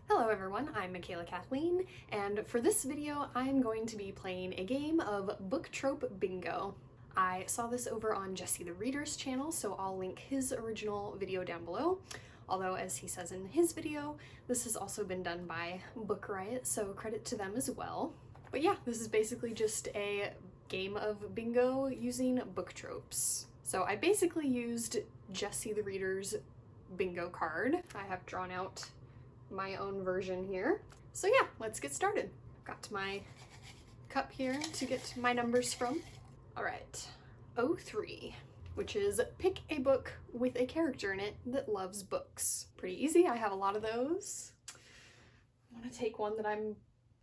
Hello everyone, I'm Michaela Kathleen, and for this video I'm going to be playing a game of Book Trope Bingo. I saw this over on Jesse the Reader's channel, so I'll link his original video down below. Although, as he says in his video, this has also been done by Book Riot, so credit to them as well. But yeah, this is basically just a game of bingo using book tropes. So I basically used Jesse the Reader's bingo card. I have drawn out my own version here. So yeah, let's get started. Got my cup here to get my numbers from. All right, 03, which is pick a book with a character in it that loves books. Pretty easy, I have a lot of those. I want to take one that I'm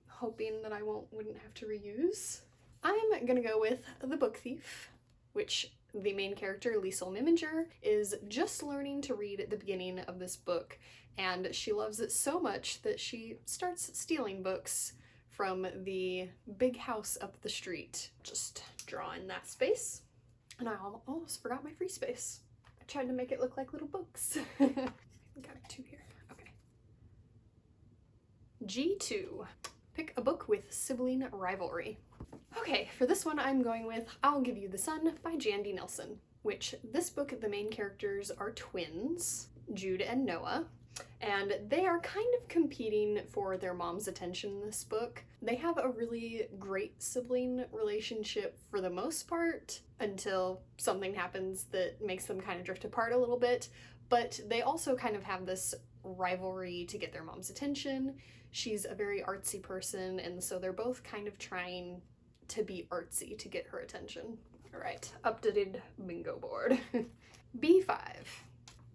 hoping that I wouldn't have to reuse. I'm gonna go with The Book Thief, which the main character, Liesl Miminger, is just learning to read at the beginning of this book, and she loves it so much that she starts stealing books from the big house up the street. Just draw in that space. And I almost forgot my free space. I tried to make it look like little books. Got two here. Okay. G2. Pick a book with sibling rivalry. Okay, for this one I'm going with I'll Give You the Sun by Jandy Nelson, which this book, the main characters are twins, Jude and Noah, and they are kind of competing for their mom's attention in this book. They have a really great sibling relationship for the most part until something happens that makes them kind of drift apart a little bit, but they also kind of have this rivalry to get their mom's attention. She's a very artsy person, and so they're both kind of trying to be artsy to get her attention. All right, updated bingo board. B5.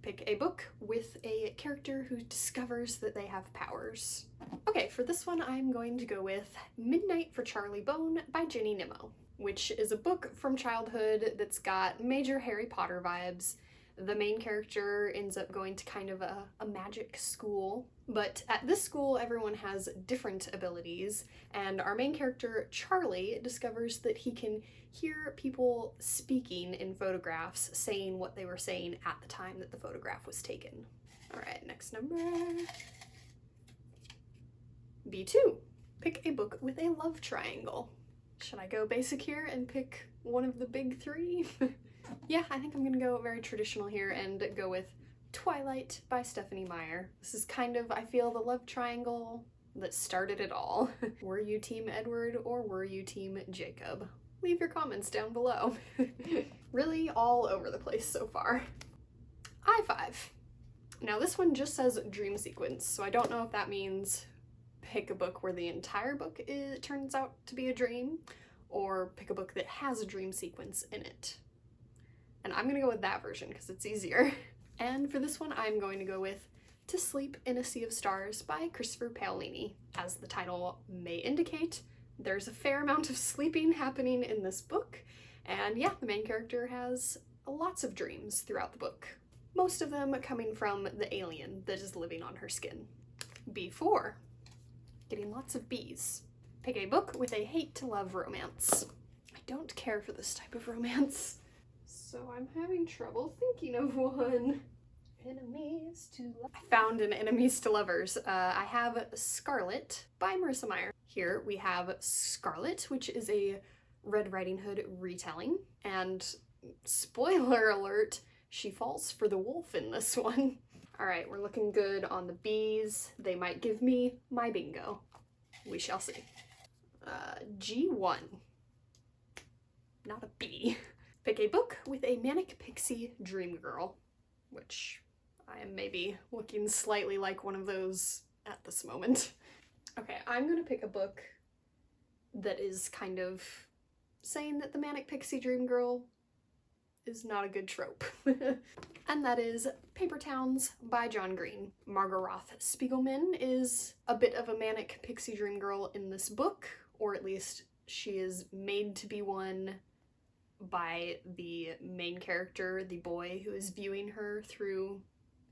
Pick a book with a character who discovers that they have powers. Okay, for this one I'm going to go with Midnight for Charlie Bone by Ginny Nimmo, which is a book from childhood that's got major Harry Potter vibes. The main character ends up going to kind of a magic school, but at this school everyone has different abilities, and our main character, Charlie, discovers that he can hear people speaking in photographs saying what they were saying at the time that the photograph was taken. All right, next number. B2. Pick a book with a love triangle. Should I go basic here and pick one of the big three? Yeah, I think I'm gonna go very traditional here and go with Twilight by Stephanie Meyer. This is kind of, I feel, the love triangle that started it all. Were you Team Edward or were you Team Jacob? Leave your comments down below. Really all over the place so far. I5. Now this one just says dream sequence, so I don't know if that means pick a book where the entire book turns out to be a dream, or pick a book that has a dream sequence in it. And I'm gonna go with that version because it's easier. And for this one, I'm going to go with To Sleep in a Sea of Stars by Christopher Paolini. As the title may indicate, there's a fair amount of sleeping happening in this book. And yeah, the main character has lots of dreams throughout the book. Most of them coming from the alien that is living on her skin. B4. Getting lots of Bs. Pick a book with a hate to love romance. I don't care for this type of romance, so I'm having trouble thinking of one. Enemies to lovers. I found an Enemies to Lovers. I have Scarlet by Marissa Meyer. Here we have Scarlet, which is a Red Riding Hood retelling, and spoiler alert, she falls for the wolf in this one. All right, we're looking good on the Bs. They might give me my bingo. We shall see. G1. Not a B. Pick a book with a manic pixie dream girl, which I am maybe looking slightly like one of those at this moment. Okay, I'm gonna pick a book that is kind of saying that the manic pixie dream girl is not a good trope. And that is Paper Towns by John Green. Margot Roth Spiegelman is a bit of a manic pixie dream girl in this book, or at least she is made to be one by the main character, the boy who is viewing her through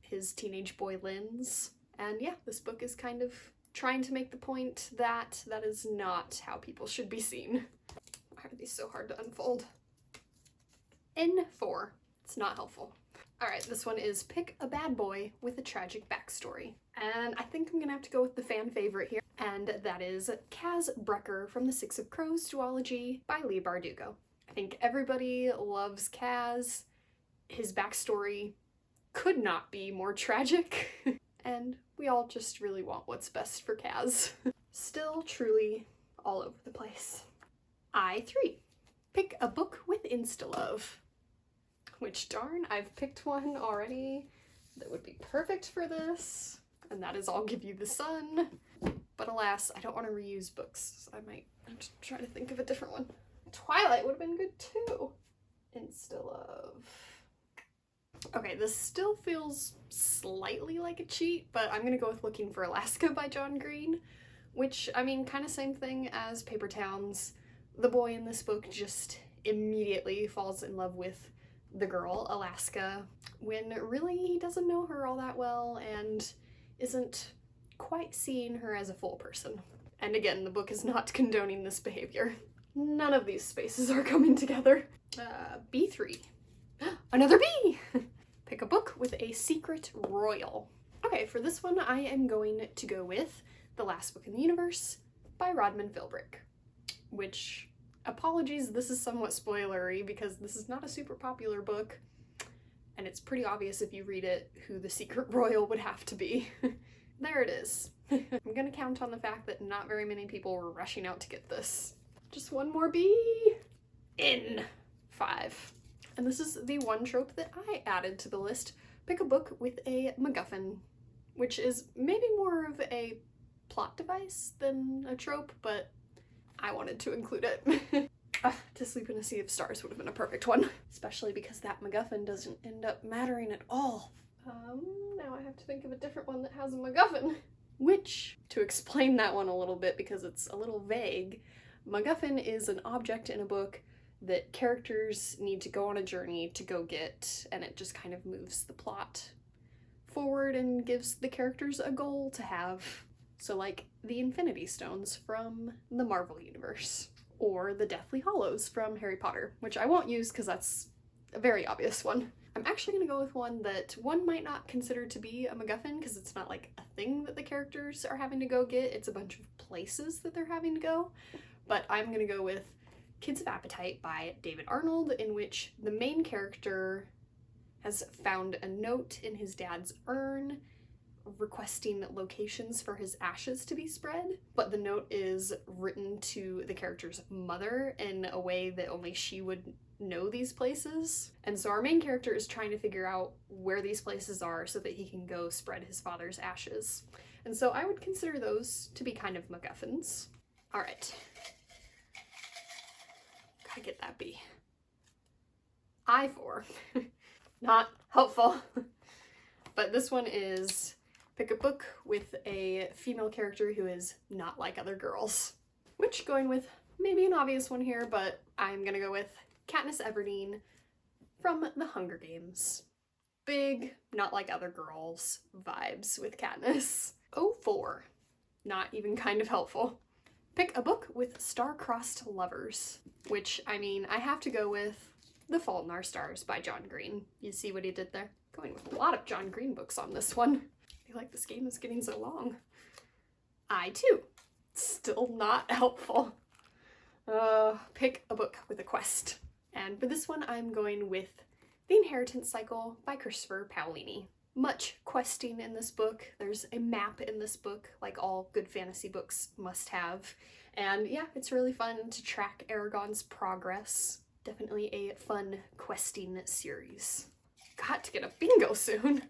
his teenage boy lens. And yeah, this book is kind of trying to make the point that that is not how people should be seen. Why are these so hard to unfold? N4. It's not helpful. Alright, this one is pick a bad boy with a tragic backstory. And I think I'm gonna have to go with the fan favorite here, and that is Kaz Brecker from the Six of Crows duology by Leigh Bardugo. I think everybody loves Kaz. His backstory could not be more tragic, and we all just really want what's best for Kaz. Still truly all over the place. I3. Pick a book with insta-love. Which, darn, I've picked one already that would be perfect for this, and that is I'll Give You the Sun. But alas, I don't want to reuse books, so I might have to try to think of a different one. Twilight would have been good too. Insta-love. Okay, this still feels slightly like a cheat, but I'm gonna go with Looking for Alaska by John Green, which, I mean, kind of same thing as Paper Towns. The boy in this book just immediately falls in love with the girl, Alaska, when really he doesn't know her all that well and isn't quite seeing her as a full person. And again, the book is not condoning this behavior. None of these spaces are coming together. B3. Another B! Pick a book with a secret royal. Okay, for this one I am going to go with The Last Book in the Universe by Rodman Philbrick, which, apologies, this is somewhat spoilery because this is not a super popular book, and it's pretty obvious if you read it who the secret royal would have to be. There it is. I'm gonna count on the fact that not very many people were rushing out to get this. Just one more B. In 5. And this is the one trope that I added to the list. Pick a book with a Macguffin, which is maybe more of a plot device than a trope, but I wanted to include it. To Sleep in a Sea of Stars would have been a perfect one, especially because that Macguffin doesn't end up mattering at all. Now I have to think of a different one that has a Macguffin. Which, to explain that one a little bit because it's a little vague, Macguffin is an object in a book that characters need to go on a journey to go get, and it just kind of moves the plot forward and gives the characters a goal to have. So like the Infinity Stones from the Marvel Universe, or the Deathly Hallows from Harry Potter, which I won't use because that's a very obvious one. I'm actually gonna go with one that one might not consider to be a Macguffin because it's not like a thing that the characters are having to go get, it's a bunch of places that they're having to go. But I'm gonna go with Kids of Appetite by David Arnold, in which the main character has found a note in his dad's urn requesting locations for his ashes to be spread, but the note is written to the character's mother in a way that only she would know these places. And so our main character is trying to figure out where these places are so that he can go spread his father's ashes. And so I would consider those to be kind of Macguffins. All right. Gotta get that B. I4. Not helpful. But this one is pick a book with a female character who is not like other girls. Which, going with maybe an obvious one here, but I'm gonna go with Katniss Everdeen from The Hunger Games. Big, not like other girls vibes with Katniss. 04. Not even kind of helpful. Pick a book with star-crossed lovers, which, I mean, I have to go with The Fault in Our Stars by John Green. You see what he did there? Going with a lot of John Green books on this one. I feel like this game is getting so long. I2. Still not helpful. Pick a book with a quest. And for this one, I'm going with The Inheritance Cycle by Christopher Paolini. Much questing in this book. There's a map in this book, like all good fantasy books must have. And yeah, it's really fun to track Aragon's progress. Definitely a fun questing series. Got to get a bingo soon.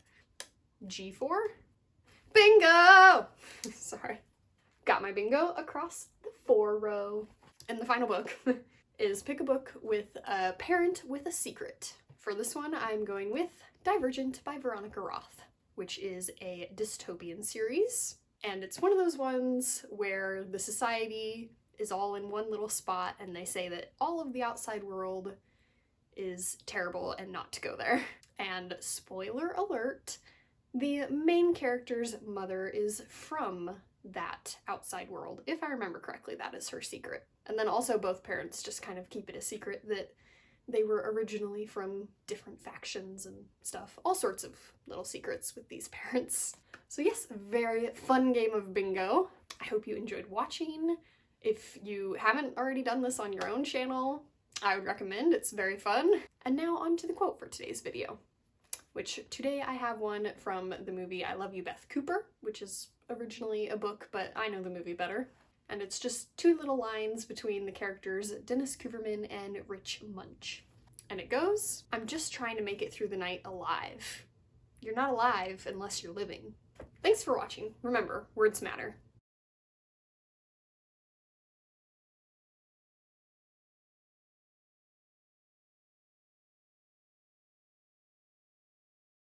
G4? Bingo! Sorry. Got my bingo across the 4 row. And the final book is pick a book with a parent with a secret. For this one, I'm going with Divergent by Veronica Roth, which is a dystopian series. And it's one of those ones where the society is all in one little spot and they say that all of the outside world is terrible and not to go there. And spoiler alert, the main character's mother is from that outside world. If I remember correctly, that is her secret. And then also both parents just kind of keep it a secret that They were originally from different factions and stuff. All sorts of little secrets with these parents. So yes, a very fun game of bingo. I hope you enjoyed watching. If you haven't already done this on your own channel, I would recommend. It's very fun. And now on to the quote for today's video, which today I have one from the movie I Love You, Beth Cooper, which is originally a book, but I know the movie better. And it's just two little lines between the characters Dennis Cooperman and Rich Munch. And it goes, "I'm just trying to make it through the night alive. You're not alive unless you're living." Thanks for watching. Remember, words matter.